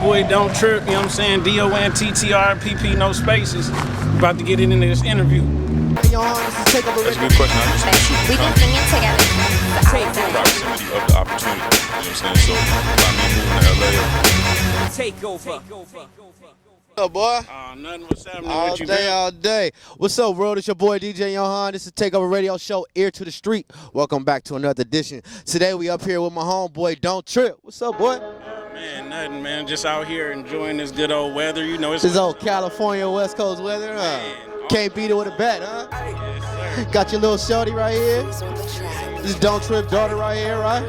Boy, don't trip, you know what I'm saying? DontTrip, no spaces. About to get into this interview. That's a good question. We can sing it together. The proximity of the opportunity. You know what I'm saying? So by me moving to LA. Takeover. What's up, boy? Nothing. What's happening All with you, day, man? all day. What's up, world? It's your boy DJ Johan. This is Takeover Radio Show, Ear to the Street. Welcome back to another edition. Today we up here with my homeboy DontTrip. What's up, boy? Man, nothing, man. Just out here enjoying this good old weather. You know, it's This old California West Coast weather, huh? Man, Can't beat it with a bat, huh? Yes, sir. Got your little shorty right here. This DontTrip daughter right here, right?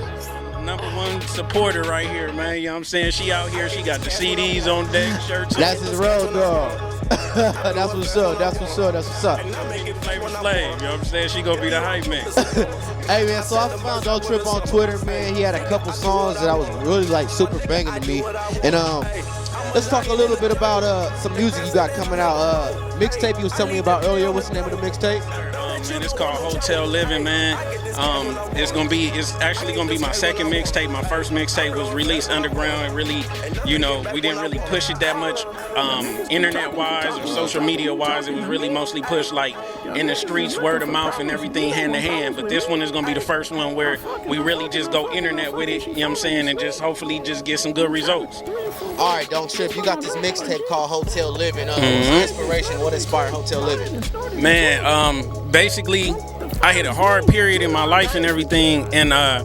#1 supporter right here, man. You know what I'm saying? She out here. She got the CDs on deck, shirts. That's his road dog. That's what's up. That's what's up. That's what's up. Flavor Flav, you know what I'm saying? She gonna be the hype man. Hey man, so I found DontTrip on Twitter, man. He had a couple songs that I was really like super banging to me. And let's talk a little bit about some music you got coming out. Mixtape you was telling me about earlier. What's the name of the mixtape? Man, it's called Hotel Living, man. It's actually gonna be my second mixtape. My first mixtape was released underground. It really, you know, we didn't really push it that much internet-wise or social media-wise. It was really mostly pushed like in the streets, word of mouth and everything hand to hand. But this one is gonna be the first one where we really just go internet with it, you know what I'm saying, and just hopefully just get some good results. All right, DontTrip, you got this mixtape called Hotel Living. What's the inspiration? What inspired Hotel Living? Man, basically, I hit a hard period in my life and everything, and I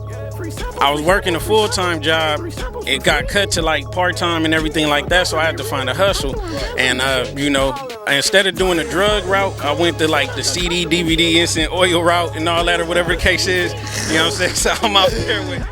was working a full-time job. It got cut to like part-time and everything like that, so I had to find a hustle. And you know, instead of doing a drug route, I went to like the CD, DVD, instant oil route and all that, or whatever the case is. You know what I'm saying? So I'm out there with.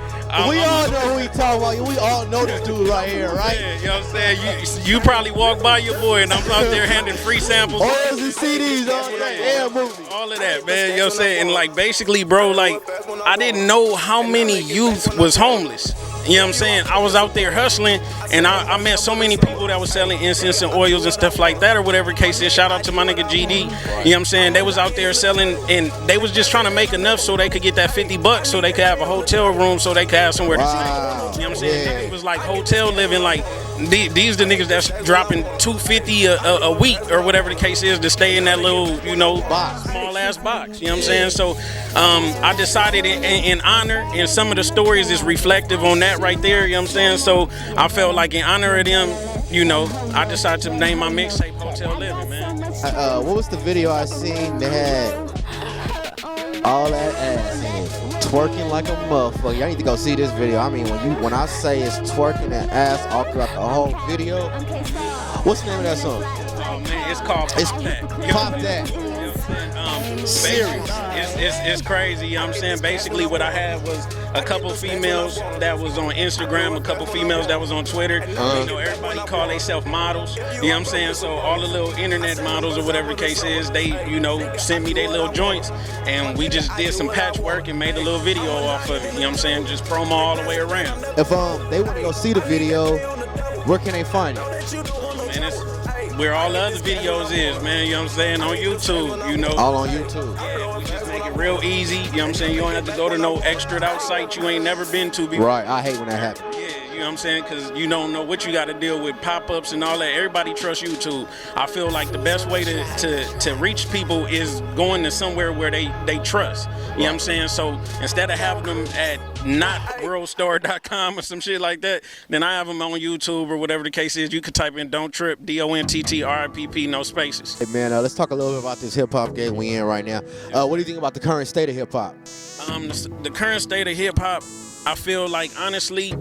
We all know who he talking about. We all know this dude right here, right? Yeah, you know what I'm saying? You probably walk by your boy and I'm out there handing free samples. Oils and CDs, all that. All of that, man. You know what I'm saying? And like basically, bro, like I didn't know how many youth was homeless. You know what I'm saying? I was out there hustling, and I met so many people that was selling incense and oils and stuff like that, or whatever case is. Shout out to my nigga GD. You know what I'm saying? They was out there selling, and they was just trying to make enough so they could get that $50 so they could have a hotel room so they could have somewhere to stay. You know what I'm saying? Yeah. It was like hotel living. Like these the niggas that's dropping $250 a week or whatever the case is to stay in that little, you know, small ass box. You know what I'm saying? So I decided in honor, and some of the stories is reflective on that right there. You know what I'm saying? So I felt like in honor of them, you know, I decided to name my mixtape Hotel Living, man. What was the video I seen that had all that ass in it? Twerking like a motherfucker. Y'all need to go see this video. I mean, when I say it's twerking that ass all throughout the whole video. What's the name of that song? Oh man, it's called Pop That. Pop That. Serious. It's crazy, you know what I'm saying? Basically what I had was a couple females that was on Instagram, a couple females that was on Twitter. You know, everybody call themselves models, you know what I'm saying? So all the little internet models or whatever the case is, they, you know, sent me their little joints, and we just did some patchwork and made a little video off of it, you know what I'm saying? Just promo all the way around. If they want to go see the video, where can they find it? Man, it's where all the other videos is, man, you know what I'm saying? On YouTube, you know. All on YouTube. Yeah, we just make it real easy, you know what I'm saying? You don't have to go to no extra out site you ain't never been to before. Right, I hate when that happens. Yeah, you know what I'm saying? Because you don't know what you got to deal with, pop-ups and all that. Everybody trusts YouTube. I feel like the best way to reach people is going to somewhere where they trust. You know what I'm saying? So instead of having them at notworldstar.com or some shit like that, then I have them on YouTube or whatever the case is. You can type in DontTrip, DontTrip, no spaces. Hey man, let's talk a little bit about this hip-hop game we in right now. What do you think about the current state of hip-hop? The current state of hip-hop, I feel like, honestly,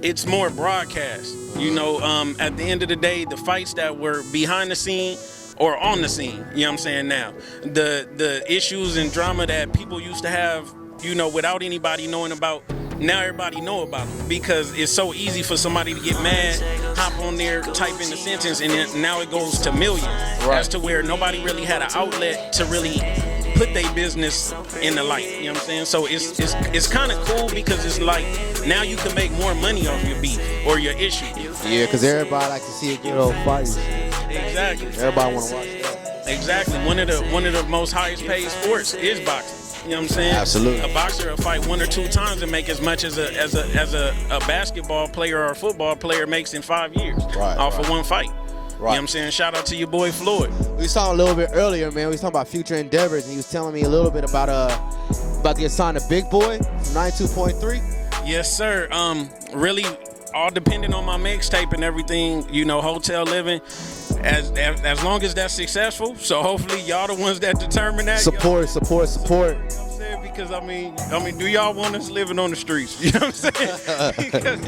it's more broadcast. You know, at the end of the day, the fights that were behind the scene or on the scene, you know what I'm saying now, the issues and drama that people used to have, you know, without anybody knowing about, now everybody know about them because it's so easy for somebody to get mad, hop on there, type in the sentence, and then now it goes to millions. Right. As to where nobody really had an outlet to really put their business in the light, you know what I'm saying? So it's kind of cool because it's like now you can make more money off your beef or your issue. Yeah, because everybody like to see a good old fight. Exactly. Everybody want to watch that. Exactly. One of the most highest paid sports is boxing. You know what I'm saying? Absolutely. A boxer will fight 1 or 2 times and make as much as a basketball player or a football player makes in 5 years off of one fight. Right. You know what I'm saying? Shout out to your boy Floyd. We was talking a little bit earlier, man. We was talking about future endeavors, and he was telling me a little bit about the assigned to Big Boy from 92.3. Yes, sir. Really, all depending on my mixtape and everything. You know, hotel living. As long as that's successful. So hopefully y'all the ones that determine that. Support. You know what I'm saying? Because I mean, do y'all want us living on the streets? You know what I'm saying? Because,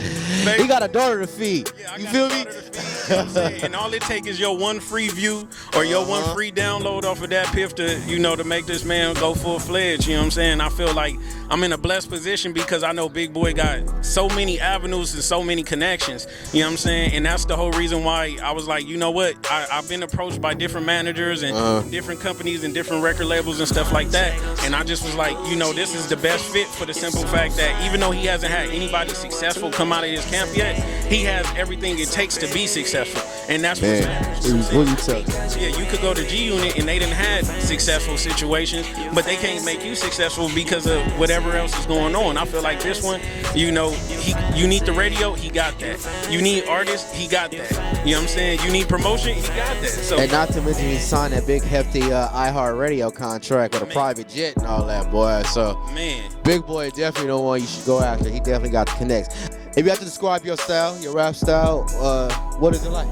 He got a daughter to feed. Yeah, you feel me? You know what I'm saying? And all it takes is your one free view or your one free download off of that piff to, to make this man go full-fledged. You know what I'm saying? I feel like I'm in a blessed position because I know Big Boy got so many avenues and so many connections. You know what I'm saying? And that's the whole reason why I was like, you know what? I've been approached by different managers and different companies and different record labels and stuff like that. And I just was like, this is the best fit for the simple fact that even though he hasn't had anybody successful come out of his camp yet, he has everything it takes to be successful. And that's what matters. What you tell? Yeah, you could go to G Unit and they didn't have successful situations, but they can't make you successful because of whatever else is going on. I feel like this one, you need the radio, he got that. You need artists, he got that. You know what I'm saying? You need promotion, he got that. So, and not to mention he signed that big hefty iHeartRadio contract with a private jet and all that, boy. So man, Big Boy definitely the one you should go after. He definitely got the connects. If you have to describe your style, your rap style, what is it like?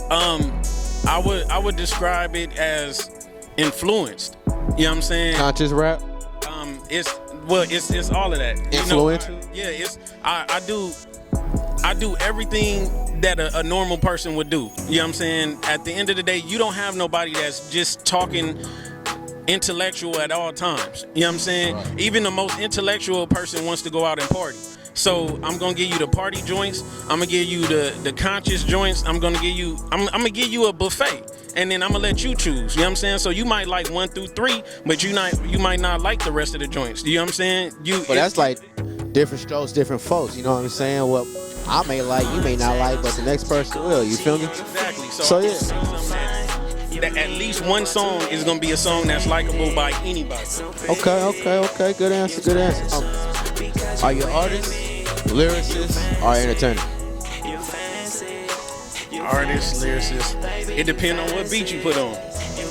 I would describe it as influenced. You know what I'm saying? Conscious rap? It's all of that. Influential? I do everything that a normal person would do. You know what I'm saying? At the end of the day, you don't have nobody that's just talking intellectual at all times. You know what I'm saying? Right. Even the most intellectual person wants to go out and party. So I'm gonna give you the party joints. I'm gonna give you the conscious joints. I'm gonna give you a buffet, and then I'm gonna let you choose. You know what I'm saying? So you might like 1 through 3, but you might not like the rest of the joints. You know what I'm saying? But that's like different strokes, different folks. You know what I'm saying? What I may like, you may not like, but the next person will. You feel me? Exactly. So yeah. That at least one song is gonna be a song that's likable by anybody. Okay. Good answer. Are you artists, lyricists, or entertainer? Artists, lyricists. It depends on what beat you put on.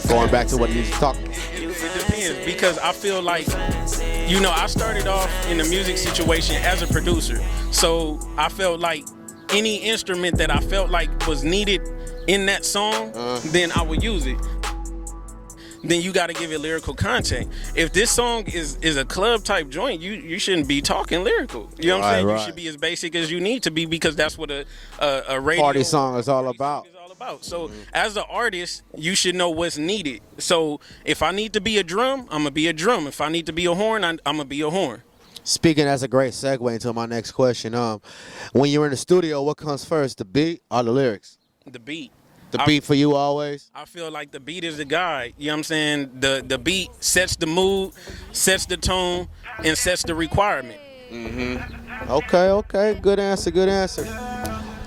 Going back to what you was talking about. It depends because I feel like, I started off in the music situation as a producer. So I felt like any instrument that I felt like was needed in that song, then I would use it. Then you got to give it lyrical content. If this song is a club type joint, you shouldn't be talking lyrical. You know what I'm saying? Right. You should be as basic as you need to be because that's what a radio party song is all about. So as an artist, you should know what's needed. So if I need to be a drum, I'm gonna be a drum. If I need to be a horn, I'm gonna be a horn. Speaking, that's a great segue into my next question. When you're in the studio, what comes first, the beat or the lyrics? The beat. The beat for you always? I feel like the beat is the guide. You know what I'm saying? The beat sets the mood, sets the tone, and sets the requirement. Mm-hmm. Okay. Good answer.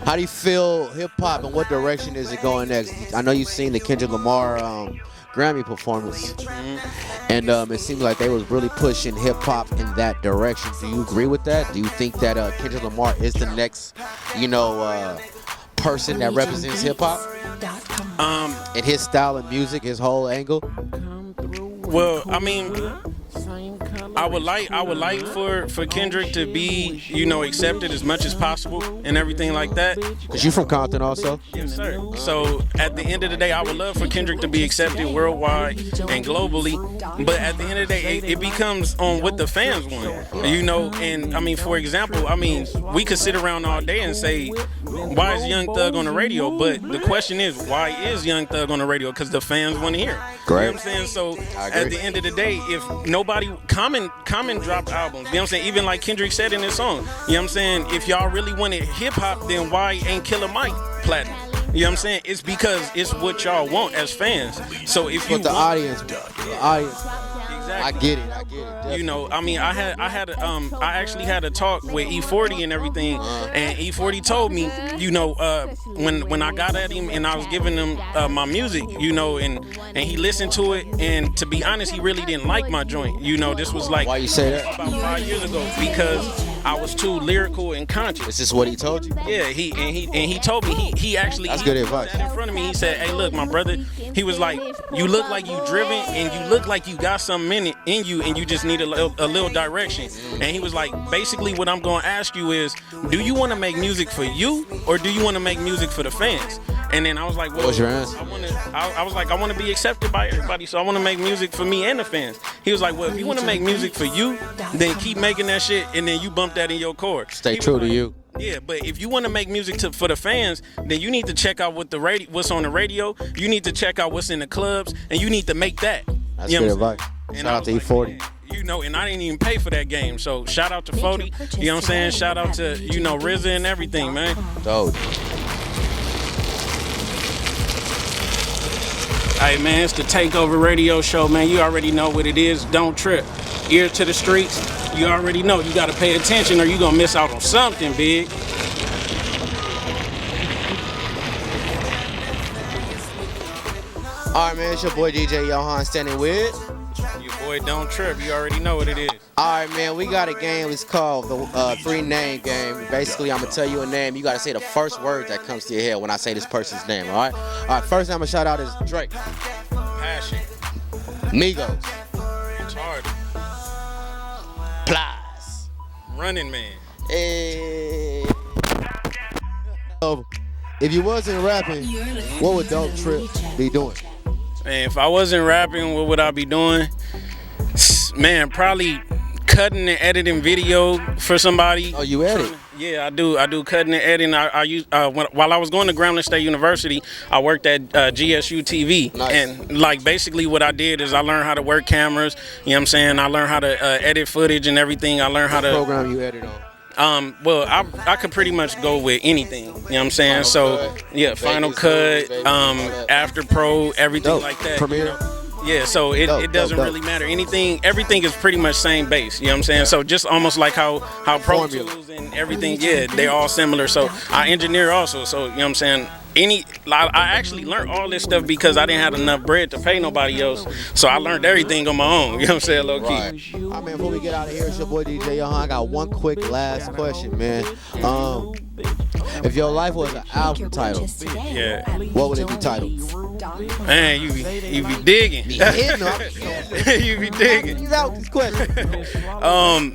How do you feel hip-hop and what direction is it going next? I know you've seen the Kendrick Lamar Grammy performance. Mm-hmm. And it seemed like they was really pushing hip-hop in that direction. Do you agree with that? Do you think that Kendrick Lamar is the next, person that represents hip-hop? In his style of music, his whole angle? Well, I mean, I would like for Kendrick to be, accepted as much as possible and everything like that. Cause you from Compton also? Yes, sir. So at the end of the day, I would love for Kendrick to be accepted worldwide and globally. But at the end of the day, it becomes on what the fans want, And I mean, for example, we could sit around all day and say, why is Young Thug on the radio? But the question is, why is Young Thug on the radio? Because the fans want to hear it. Great. You know what I'm saying? So at the end of the day, if nobody Common dropped albums, you know what I'm saying? Even like Kendrick said in his song, you know what I'm saying? If y'all really wanted hip hop, then why ain't Killer Mike platinum? You know what I'm saying? It's because it's what y'all want as fans. So if you the audience. Exactly. exactly. I get it. Definitely. You know, I mean, I actually had a talk with E40 and everything, and E40 told me, you know, when I got at him and I was giving him my music, you know, and he listened to it, and to be honest, he really didn't like my joint. You know, this was like Why you say that? about 5 years ago, because I was too lyrical and conscious. Is this what he told you? Yeah, he told me he actually That's good advice. sat in front of me. He said, "Hey, look, my brother." He was like, "You look like you driven, and you look like you got something in you, and you just need a little direction." And he was like, "Basically, what I'm gonna ask you is, do you want to make music for you, or do you want to make music for the fans?" And then I was like, "Well, What was your answer? I was like, I want to be accepted by everybody, so I want to make music for me and the fans." He was like, "Well, if you want to make music for you, then keep making that shit, and then you bump that in your chord." Stay true to you. Yeah, but if you want to make music for the fans, then you need to check out what's on the radio. You need to check out what's in the clubs, and you need to make that. That's You know good what I'm advice. saying? Shout And I out to was E40. like, man, you know, and I didn't even pay for that game. So shout out to 40. You know what I'm saying? Shout out to, you know, RZA and everything, man. Dope. Hey, man, it's the TakeOver Radio Show, man. You already know what it is. Don't trip. Ear to the streets. You already know. You got to pay attention or you going to miss out on something big. All right, man. It's your boy DJ Johan standing with. Your boy Don't Trip. You already know what it is. All right, man. We got a game. It's called the 3-name game. Basically, I'm gonna tell you a name. You gotta say the first word that comes to your head when I say this person's name. All right. All right. First, I'm gonna shout out is Drake, Passion. Migos, Retarded. Plies. Running Man. Hey. So, if you wasn't rapping, what would Don't Trip be doing? Man, if I wasn't rapping, what would I be doing? Man, probably cutting and editing video for somebody. Oh, you edit? Yeah, I do. I do cutting and editing. I use while I was going to Grambling State University, I worked at GSU TV. Nice. And like basically what I did is I learned how to work cameras. You know what I'm saying? I learned how to edit footage and everything. I learned how to Program you edit on. well, I could pretty much go with anything. You know what I'm saying? Final So Cut, yeah, Final Cut, Vegas, all that. After Pro, everything Dope. like that. Premiere. You know? Yeah, so it doesn't dope. really matter. Everything is pretty much same base. You know what I'm saying? So just almost like how Pro Formula. Tools and everything, yeah, they're all similar. So I engineer also. So you know what I'm saying? I actually learned all this stuff because I didn't have enough bread to pay nobody else. So I learned everything on my own. You know what I'm saying, low key. Right. All right, man, before we get out of here, it's your boy DJ Johan. I got one quick last question, man. If your life was an album title, Yeah. what would it be titled? Man, you be digging. Hitting them. You be digging. He's out with this question.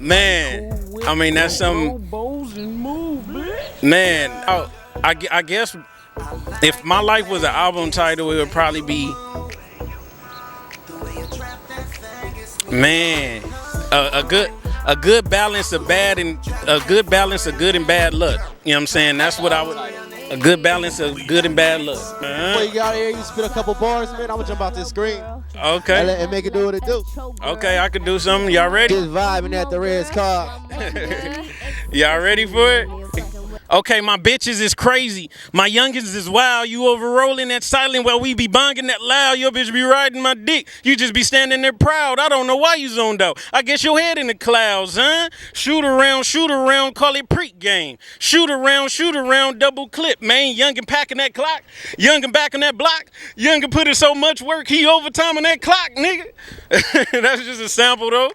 Man, I mean that's some. Man, I guess if my life was an album title, it would probably be. Man, a good balance of bad and a good balance of good and bad luck. You know what I'm saying? That's what I would. A good balance of good and bad luck. Before you get out of here, you spit a couple bars, man. I'm gonna jump out this screen Okay. and make it do what it do. Okay, I could do something. Y'all ready? Just vibing at the Red's car. Y'all ready for it? Okay, my bitches is crazy. My youngins is wild. You over rolling that silent while we be bonging that loud. Your bitch be riding my dick. You just be standing there proud. I don't know why you zoned out. I guess your head in the clouds, huh? Shoot around, call it pre-game. Shoot around, double clip, man. Youngin packing that clock. Youngin back on that block. Youngin put in so much work, he overtime on that clock, nigga. That's just a sample, though.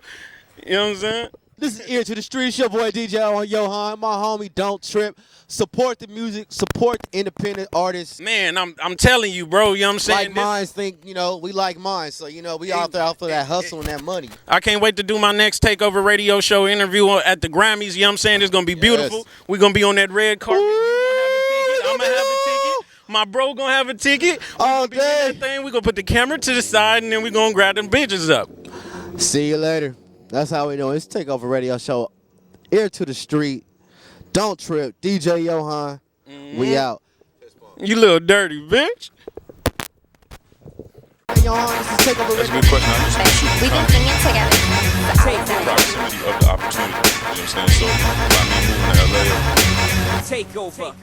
You know what I'm saying? This is Ear to the Streets, your boy DJ Johan, my homie Don't Trip. Support the music, support the independent artists. Man, I'm telling you, bro, you know what I'm saying? Like minds think, we like minds. So, we out there for that hustle and that money. I can't wait to do my next TakeOver Radio Show interview at the Grammys. You know what I'm saying? It's going to be beautiful. We're going to be on that red carpet. I'm going to have a ticket. My bro going to have a ticket. All day. We're going to put the camera to the side, and then we're going to grab them bitches up. See you later. That's how we know. It's TakeOver Radio Show. Ear to the street. Don't trip. DJ Johan. We out. You little dirty bitch. Hey, Johan, this is TakeOver That's a Radio. good question. I just shoot We can sing it together. proximity of the opportunity. You know what I'm saying? So by me moving to LA, Take over.